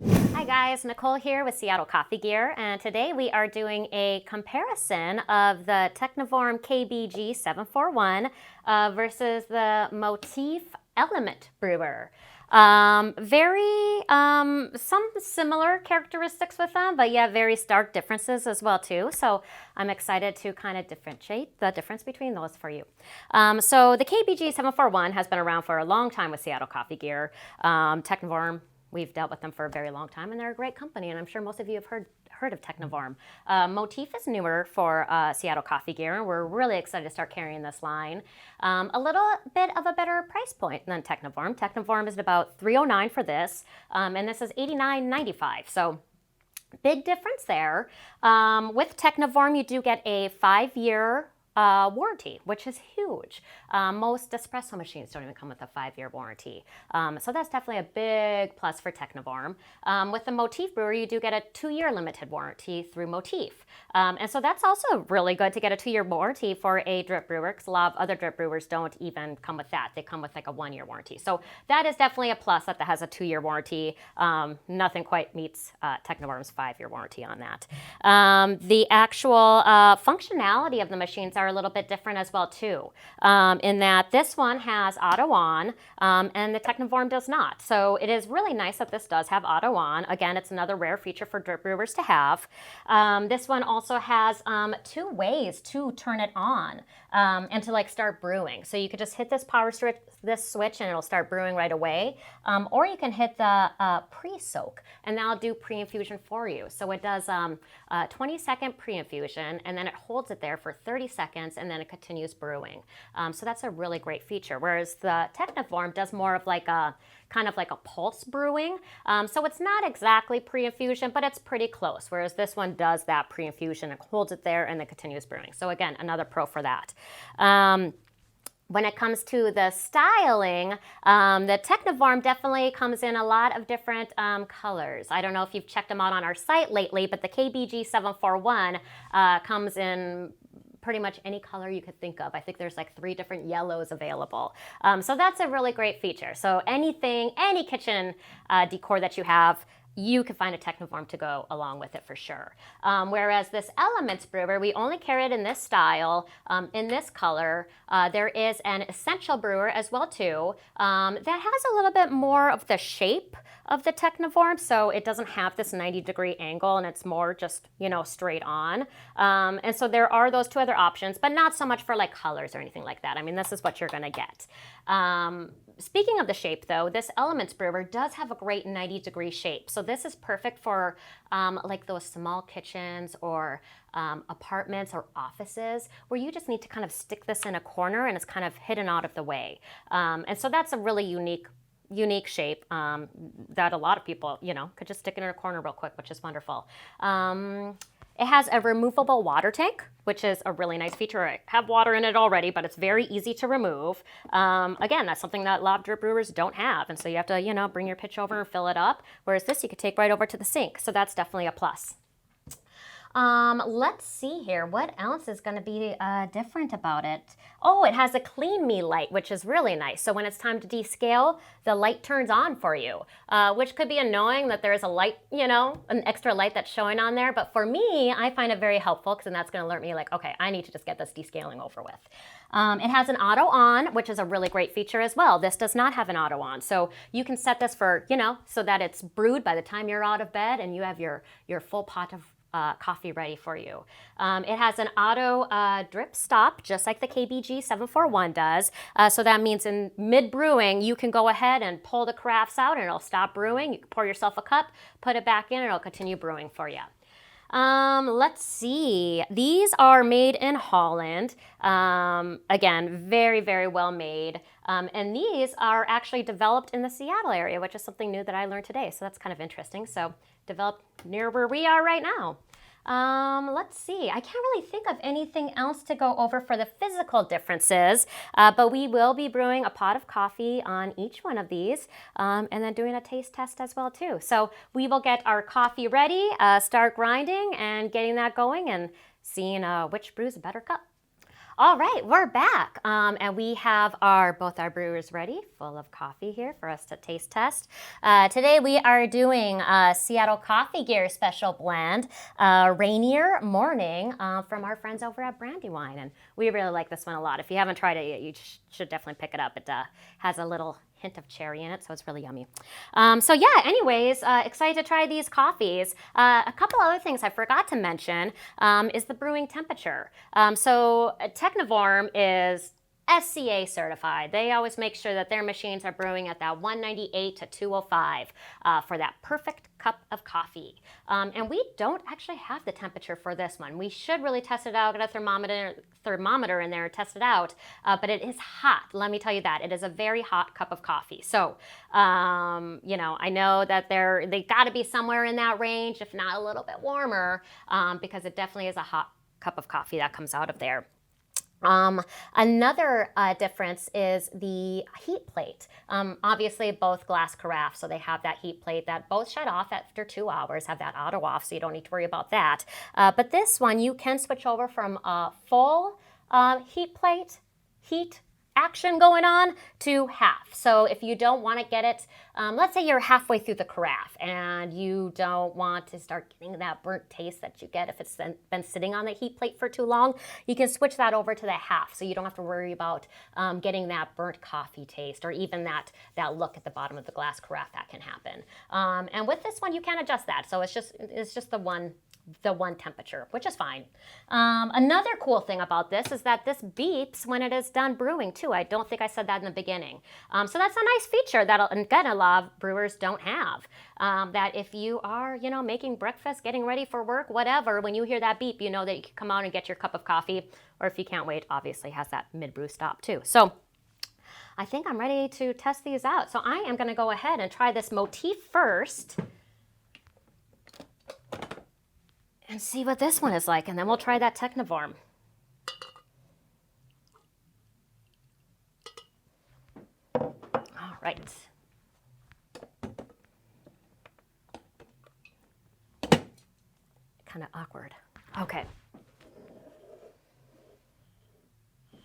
Hi guys, Nicole here with Seattle Coffee Gear, and today we are doing a comparison of the Technivorm KB741 versus the Motif Element Brewer. Some similar characteristics with them, but yeah, very stark differences as well too. So I'm excited to kind of differentiate the difference between those for you. So the KBG741 has been around for a long time with Seattle Coffee Gear. Technivorm, we've dealt with them for a very long time, and they're a great company, and I'm sure most of you have heard of Technivorm. Motif is newer for Seattle Coffee Gear, and we're really excited to start carrying this line. A little bit of a better price point than Technivorm. Technivorm is at about $309 for this, and this is $89.95. So big difference there. With Technivorm, you do get a 5-year warranty, which is huge. Most espresso machines don't even come with a 5-year warranty. So that's definitely a big plus for Technivorm. With the Motif brewer, you do get a 2-year limited warranty through Motif. And so that's also really good to get a 2-year warranty for a drip brewer, because a lot of other drip brewers don't even come with that. They come with like a 1-year warranty. So that is definitely a plus that has a 2-year warranty. Nothing quite meets Technivorm's 5-year warranty on that. The actual functionality of the machines are a little bit different as well too, in that this one has auto on and the Technivorm does not. So it is really nice that this does have auto on. Again, it's another rare feature for drip brewers to have. This one also has 2 ways to turn it on and to like start brewing. So you could just hit this switch and it'll start brewing right away, or you can hit the pre-soak and that'll do pre-infusion for you. So it does 20-second pre-infusion, and then it holds it there for 30 seconds, and then it continues brewing. So that's a really great feature. Whereas the Technivorm does more of like a kind of like a pulse brewing. So it's not exactly pre-infusion, but it's pretty close. Whereas this one does that pre-infusion, it holds it there, and then continues brewing. So again, another pro for that. When it comes to the styling, the Technivorm definitely comes in a lot of different colors. I don't know if you've checked them out on our site lately, but the KBG741 comes in pretty much any color you could think of. I think there's like 3 different yellows available. So that's a really great feature. So any kitchen decor that you have, you can find a Technivorm to go along with it for sure. Whereas this Elements brewer, we only carry it in this style, in this color. There is an Essential brewer as well too, that has a little bit more of the shape of the Technivorm, so it doesn't have this 90-degree angle, and it's more just, straight on. And so there are those 2 other options, but not so much for like colors or anything like that. I mean, this is what you're gonna get. Speaking of the shape though, this Elements brewer does have a great 90-degree shape. So this is perfect for like those small kitchens or apartments or offices where you just need to kind of stick this in a corner and it's kind of hidden out of the way. And so that's a really unique shape that a lot of people, could just stick it in a corner real quick, which is wonderful. It has a removable water tank, which is a really nice feature. I have water in it already, but it's very easy to remove. Again, that's something that a lot of drip brewers don't have. And so you have to, bring your pitch over and fill it up. Whereas this, you could take right over to the sink. So that's definitely a plus. Let's see here. What else is going to be different about it? Oh, it has a clean me light, which is really nice. So when it's time to descale, the light turns on for you, which could be annoying that there's a light, an extra light that's showing on there. But for me, I find it very helpful, because then that's going to alert me like, okay, I need to just get this descaling over with. It has an auto on, which is a really great feature as well. This does not have an auto on. So you can set this for, so that it's brewed by the time you're out of bed and you have your full pot of coffee ready for you. It has an auto drip stop, just like the KBG741 does. So that means in mid-brewing, you can go ahead and pull the carafes out and it'll stop brewing. You can pour yourself a cup, put it back in, and it'll continue brewing for you. Let's see. These are made in Holland. Again, very, very well made. And these are actually developed in the Seattle area, which is something new that I learned today. So that's kind of interesting. So developed near where we are right now. Let's see. I can't really think of anything else to go over for the physical differences, but we will be brewing a pot of coffee on each one of these, and then doing a taste test as well too. So we will get our coffee ready, start grinding and getting that going and seeing which brews a better cup. All right, we're back, and we have both our brewers ready, full of coffee here for us to taste test. Today we are doing Seattle Coffee Gear Special Blend, Rainier Morning, from our friends over at Brandywine, and we really like this one a lot. If you haven't tried it yet, you should definitely pick it up. It has a little hint of cherry in it, so it's really yummy. So yeah, anyways, excited to try these coffees. A couple other things I forgot to mention is the brewing temperature. So Technivorm is SCA certified. They always make sure that their machines are brewing at that 198 to 205 for that perfect cup of coffee. And we don't actually have the temperature for this one. We should really test it out, get a thermometer in there and test it out, but it is hot. Let me tell you that. It is a very hot cup of coffee. So, you know, I know that they got to be somewhere in that range, if not a little bit warmer, because it definitely is a hot cup of coffee that comes out of there. Another difference is the heat plate. Obviously both glass carafe, so they have that heat plate that both shut off after 2 hours, have that auto off, so you don't need to worry about that. But this one, you can switch over from a full heat plate, heat action going on, to half. So if you don't want to get it, let's say you're halfway through the carafe and you don't want to start getting that burnt taste that you get if it's been sitting on the heat plate for too long, you can switch that over to the half, so you don't have to worry about getting that burnt coffee taste or even that look at the bottom of the glass carafe that can happen. And with this one, you can adjust that, so it's just the one temperature, which is fine. Another cool thing about this is that this beeps when it is done brewing too. I don't think I said that in the beginning. So that's a nice feature that, again, a lot of brewers don't have. That if you are, you know, making breakfast, getting ready for work, whatever, when you hear that beep, you know that you can come out and get your cup of coffee, or if you can't wait, obviously has that mid-brew stop too. So I think I'm ready to test these out. So I am gonna go ahead and try this Motif first, and see what this one is like, and then we'll try that Technivorm. All right. Kind of awkward. Okay. It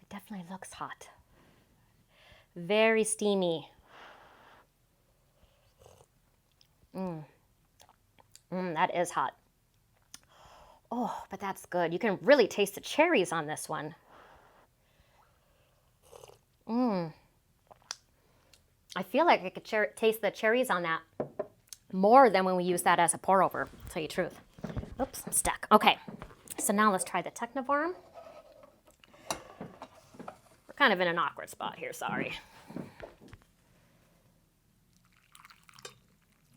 definitely looks hot. Very steamy. That is hot. Oh, but that's good. You can really taste the cherries on this one. I feel like I could taste the cherries on that more than when we use that as a pour over, to tell you the truth. Oops, I'm stuck. Okay, so now let's try the Technivorm. We're kind of in an awkward spot here, sorry.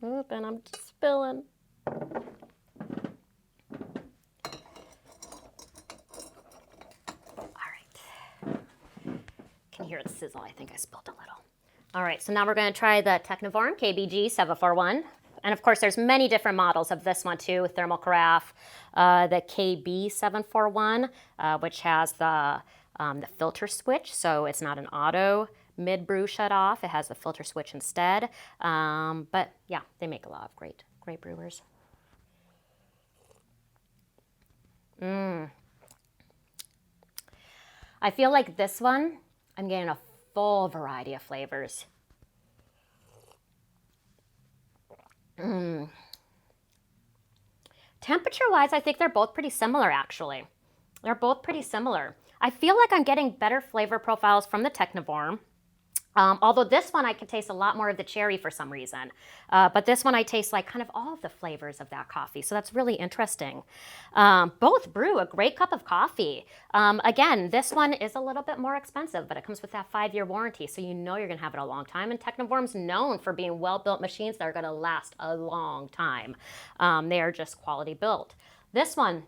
Oop, and I'm just spilling. Can hear it sizzle. I think I spilled a little. All right, so now we're going to try the Technivorm KB741. And of course, there's many different models of this one too, thermal carafe, the KB741, which has the filter switch, so it's not an auto mid-brew shut off. It has the filter switch instead. But yeah, they make a lot of great brewers. I feel like this one, I'm getting a full variety of flavors. Temperature-wise, I think they're both pretty similar, actually. They're both pretty similar. I feel like I'm getting better flavor profiles from the Technivorm. Although this one I can taste a lot more of the cherry for some reason. But this one I taste like kind of all of the flavors of that coffee. So that's really interesting. Both brew a great cup of coffee. Again, this one is a little bit more expensive, but it comes with that 5-year warranty. So you know you're going to have it a long time. And Technivorm's known for being well-built machines that are going to last a long time. They are just quality built. This one,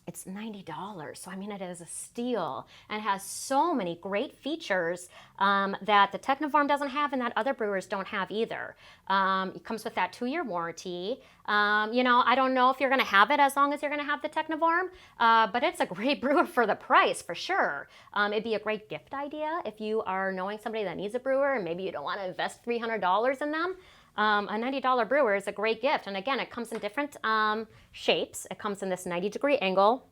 it's $90, so I mean it is a steal and has so many great features that the Technivorm doesn't have and that other brewers don't have either. It comes with that 2-year warranty. You know, I don't know if you're going to have it as long as you're going to have the Technivorm, but it's a great brewer for the price for sure. It'd be a great gift idea if you are knowing somebody that needs a brewer and maybe you don't want to invest $300 in them. a $90 brewer is a great gift. And again, it comes in different shapes. It comes in this 90-degree angle,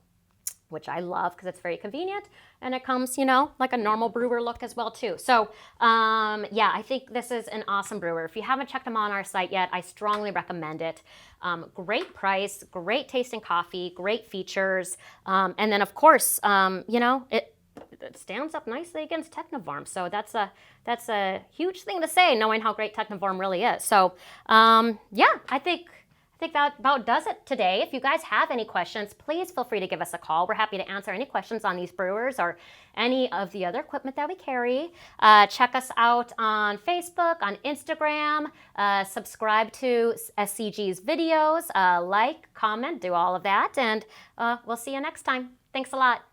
which I love because it's very convenient. And it comes, you know, like a normal brewer look as well too. So yeah, I think this is an awesome brewer. If you haven't checked them on our site yet, I strongly recommend it. Great price, great tasting coffee, great features. And then of course, you know, it stands up nicely against Technivorm. So that's a huge thing to say, knowing how great Technivorm really is. So yeah, I think that about does it today. If you guys have any questions, please feel free to give us a call. We're happy to answer any questions on these brewers or any of the other equipment that we carry. Check us out on Facebook, on Instagram, subscribe to SCG's videos, like, comment, do all of that, and we'll see you next time. Thanks a lot.